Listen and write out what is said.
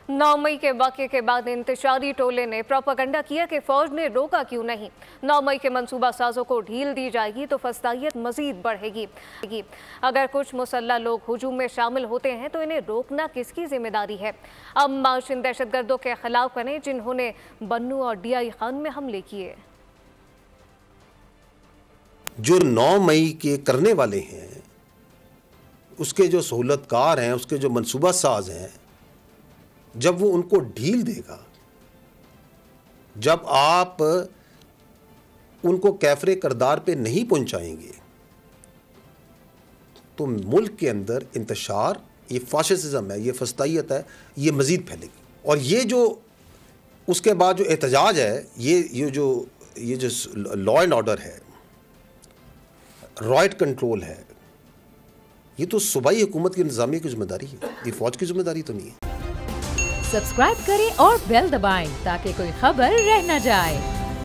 9 मई के वाक़े के बाद इंतशारी टोले ने प्रोपेगेंडा किया कि फौज ने रोका क्यों नहीं। 9 मई के मंसूबा साजों को ढील दी जाएगी तो फसादियत मजीद बढ़ेगी। अगर कुछ मुसल्ला लोग हुजूम में शामिल होते हैं तो इन्हें रोकना किसकी जिम्मेदारी है? अब मार्च इन दहशतगर्दों के खिलाफ करें जिन्होंने बन्नू और DI खान में हमले किए। जो 9 मई के करने वाले हैं, उसके जो सहूलतकार हैं, उसके जो मनसूबा साज हैं, जब वो उनको ढील देगा, जब आप उनको कैफरे करदार पे नहीं पहुंचाएंगे, तो मुल्क के अंदर इंतशार, ये फाशिज्म है, ये फस्तायत है, ये मज़ीद फैलेगी। और ये जो उसके बाद जो एहतजाज है, ये जो लॉ एंड ऑर्डर है, राइट कंट्रोल है, ये तो सूबाई हुकूमत की इंतजामिया की जिम्मेदारी है, ये फौज की जिम्मेदारी तो नहीं है। सब्सक्राइब करें और बेल दबाएं ताकि कोई खबर रह न जाए।